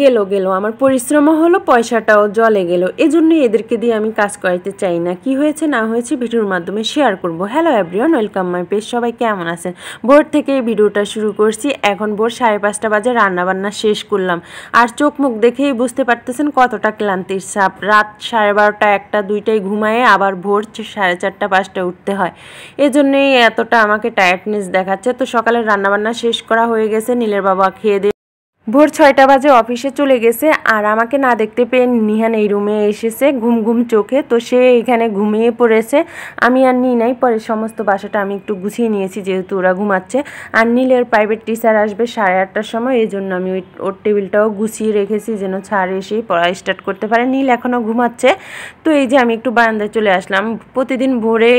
গেল গেল আমার পরিশ্রমও হলো, পয়সাটাও জলে গেল। এজন্যই এদেরকে দিয়ে আমি কাজ করাইতে চাই না। কি হয়েছে না হয়েছে ভিডিওর মাধ্যমে শেয়ার করব। Hello everyone, welcome my page. সবাই কেমন আছেন? ভোর থেকে এই ভিডিওটা শুরু করছি। এখন ভোর 5:30 বাজে, রান্নাবান্না শেষ করলাম। আর চোখ মুখ দেখেই বুঝতে পারতেছেন কতটা ক্লান্তির ছাপ। রাত 12:30, 1টা, 2টায় ঘুমায়ে আবার ভোর 4:30, 5টা উঠতে হয়। এজন্যই এতটা আমাকে টায়ার্ডনেস দেখাচ্ছে। তো সকালের রান্নাবান্না শেষ করা হয়ে গেছে। নীলের বাবা খেয়ে দিয়ে ভোর 6টা বাজে অফিসে চলে গেছে। আর আমাকে না দেখতে পেয়ে নিহান এই রুমে এসেছে ঘুম ঘুম চোখে। তো সে এখানে ঘুমিয়ে পড়েছে। আমি আর নিই নাই, পরে সমস্ত বাসাটা আমি একটু গুছিয়ে নিয়েছি যেহেতু ওরা ঘুমাচ্ছে। আর নীলের প্রাইভেট টিচার আসবে 8:30টার সময়, এই জন্য আমি ওর টেবিলটাও গুছিয়ে রেখেছি যেন স্যার এসেই পড়া স্টার্ট করতে পারে। নীল এখনও ঘুমাচ্ছে। তো এই যে আমি একটু বারান্দায় চলে আসলাম। প্রতিদিন ভোরে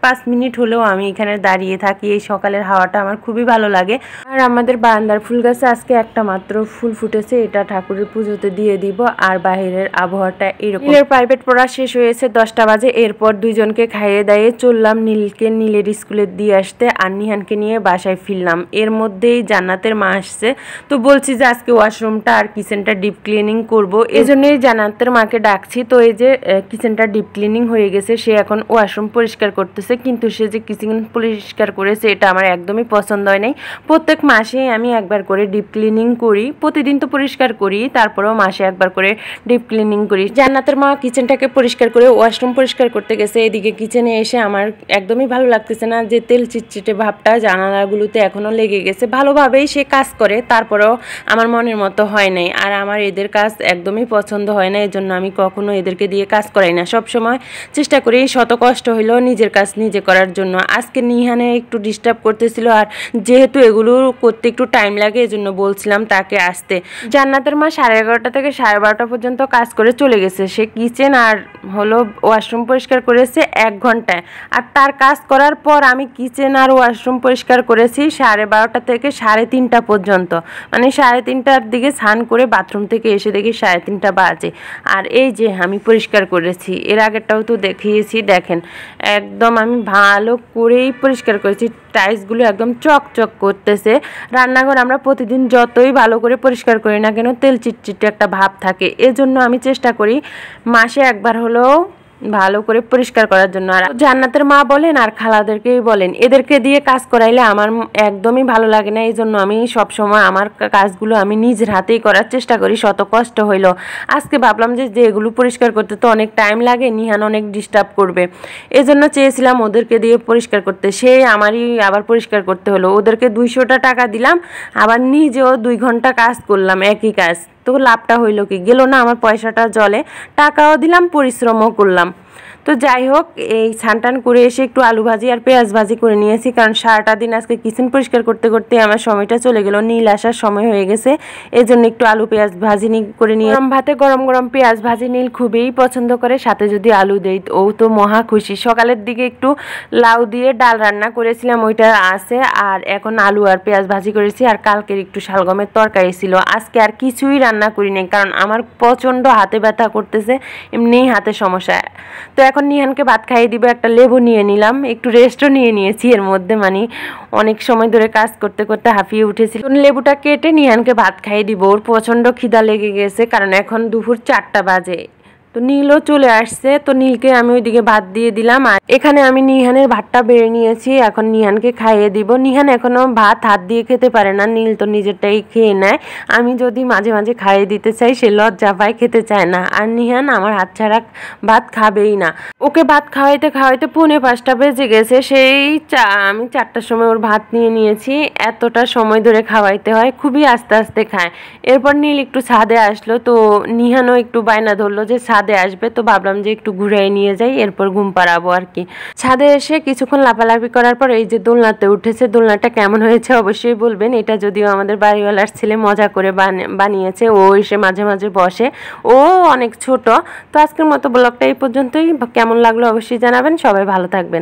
5 মিনিট হলেও আমি এখানে দাঁড়িয়ে থাকি। এই সকালের হাওয়াটা আমার খুবই ভালো লাগে। আর আমাদের বারান্দার ফুল গাছে আজকে একটা মাত্র ফুল ফুটেছে, এটা ঠাকুরের পুজোতে দিয়ে দিব। আর বাইরের আবহাওয়াটা এরকম। নীলের প্রাইভেট পড়া শেষ হয়েছে 10টা বাজে। এরপর দুইজনকে খাইয়ে দাইয়ে চললাম নীলকে নীলের স্কুলে দিয়ে আসতে, আর নিহানকে নিয়ে বাসায় ফিরলাম। এর মধ্যেই জান্নাতের মা আসছে। তো বলছি যে আজকে ওয়াশরুমটা আর কিচেনটা ডিপ ক্লিনিং করব, এই জন্যই জান্নাতের মাকে ডাকছি। তো এই যে কিচেনটা ডিপ ক্লিনিং হয়ে গেছে, সে এখন ওয়াশরুম পরিষ্কার করতেছে। কিন্তু সে যে কিচেন পরিষ্কার করেছে এটা আমার একদমই পছন্দ হয় নাই। প্রত্যেক মাসে আমি একবার করে ডিপ ক্লিনিং করি, প্রতিদিন তো পরিষ্কার করি, তারপরেও মাসে একবার করে ডিপ ক্লিনিং করি। জান্নাতের মা কিচেনটাকে পরিষ্কার করে ওয়াশরুম পরিষ্কার করতে গেছে। এদিকে কিচেনে এসে আমার একদমই ভালো লাগতেছে না, যে তেল চিটচিটে ভাবটা জানালাগুলোতে এখনও লেগে গেছে। ভালোভাবেই সে কাজ করে, তারপরেও আমার মনের মতো হয় নাই। আর আমার এদের কাজ একদমই পছন্দ হয় না, এজন্য আমি কখনো এদেরকে দিয়ে কাজ করাই না। সবসময় চেষ্টা করি শত কষ্ট হইলেও নিজের কাজ নিজে করার জন্য। আজকে নিহানে একটু ডিস্টার্ব করতেছিল, আর যেহেতু এগুলো করতে একটু টাইম লাগে এজন্য বলছিলাম তাকে আসতে। জান্নাতের মা 11:30 থেকে 12:30 পর্যন্ত কাজ করে চলে গেছে। সে কিচেন আর হলো ওয়াশরুম পরিষ্কার করেছে 1 ঘন্টায়। আর তার কাজ করার পর আমি কিচেন আর ওয়াশরুম পরিষ্কার করেছি 12:30 থেকে 3:30 পর্যন্ত। মানে 3:30টার দিকে স্নান করে বাথরুম থেকে এসে দেখি 3:30 বাজে। আর এই যে আমি পরিষ্কার করেছি, এর আগেরটাও তো দেখিয়েছি। দেখেন একদম আমি ভালো করেই পরিষ্কার করেছি। টাইলসগুলো একদম চকচক করতেছে। রান্নাঘর আমরা প্রতিদিন যতই ভালো করে পরিষ্কার করি না কেন তেল চিটচিটে একটা ভাব থাকে। এজন্য আমি চেষ্টা করি মাসে একবার হলেও ভালো করে পরিষ্কার করার জন্য। আর জান্নাতের মা বলেন আর খালাদেরকেই বলেন, এদেরকে দিয়ে কাজ করাইলে আমার একদমই ভালো লাগে না। এই জন্য আমি সবসময় আমার কাজগুলো আমি নিজের হাতেই করার চেষ্টা করি, শত কষ্ট হইল। আজকে ভাবলাম যে এগুলো পরিষ্কার করতে তো অনেক টাইম লাগে, নিহান অনেক ডিস্টার্ব করবে, এজন্য চেয়েছিলাম ওদেরকে দিয়ে পরিষ্কার করতে। সেই আমারই আবার পরিষ্কার করতে হলো। ওদেরকে 200টা টাকা দিলাম, আবার নিজেও 2 ঘন্টা কাজ করলাম একই কাজ। তো লাভটা হইল কি? গেল না আমার পয়সাটা জলে, টাকাও দিলাম, পরিশ্রমও করলাম। তো যাই হোক, এই ছানটান করে এসে একটু আলু ভাজি আর পেঁয়াজ ভাজি করে নিয়েছি, কারণ সারাটা দিন আজকে কিচেন পরিষ্কার করতে করতে আমার সময়টা চলে গেল। নীল আসার সময় হয়ে গেছে, এই জন্য একটু আলু পেঁয়াজ ভাজি করে নিয়ে গরম ভাতে গরম গরম পেঁয়াজ ভাজি নীল খুবই পছন্দ করে, সাথে যদি আলু দেই ও তো মহা খুশি। সকালের দিকে একটু লাউ দিয়ে ডাল রান্না করেছিলাম, ওইটা আছে। আর এখন আলু আর পেঁয়াজ ভাজি করেছি। আর কালকের একটু শালগমের তরকারি ছিল। আজকে আর কিছুই রান্না করি নাই, কারণ আমার প্রচণ্ড হাতে ব্যথা করতেছে, এমনিই হাতে সমস্যা। তো এখন নিহানকে ভাত খাইয়ে দিব। একটা লেবু নিয়ে নিলাম, একটু রেস্টও নিয়ে নিয়েছি এর মধ্যে, মানে অনেক সময় ধরে কাজ করতে করতে হাঁপিয়ে উঠেছি। লেবুটা কেটে নিহানকে ভাত খাইয়ে দিব। ওর প্রচণ্ড খিদা লেগে গেছে, কারণ এখন দুপুর 4টা বাজে। তো নীলও চলে আসছে। তো নীলকে আমি ওইদিকে ভাত দিয়ে দিলাম। আর এখানে আমি নিহানের ভাতটা বেড়ে নিয়েছি, এখন নিহানকে খাইয়ে দিব। নিহান এখনো ভাত হাত দিয়ে খেতে পারে না, নীল তো নিজেরটাই খেয়ে নেয়। আমি যদি মাঝে মাঝে খাইয়ে দিতে চাই সে লজ্জা পায়, খেতে চায় না। আর নিহান আমার হাত ছাড়া ভাত খাবেই না। ওকে ভাত খাওয়াইতে খাওয়াইতে 4:45 বেজে গেছে। আমি 4টার সময় ওর ভাত নিয়ে নিয়েছি। এতটা সময় ধরে খাওয়াইতে হয়, খুবই আস্তে আস্তে খায়। এরপর নীল একটু ছাদে আসলো, তো নিহানও একটু বায়না ধরলো যে ছাদে আসবে। তো ভাবলাম যে একটু ঘুরাই নিয়ে যাই, এরপর ঘুম পাড়াবো আর কি। ছাদে এসে কিছুক্ষণ লাফালাফি করার পর এই যে দোলনাতে উঠেছে। দোলনাটা কেমন হয়েছে অবশ্যই বলবেন। এটা যদিও আমাদের বাড়িওয়ালার ছেলে মজা করে বানিয়েছে, ও এসে মাঝে মাঝে বসে, ও অনেক ছোট। তো আজকের মতো ব্লগটা এই পর্যন্তই। কেমন লাগলো অবশ্যই জানাবেন। সবাই ভালো থাকবেন।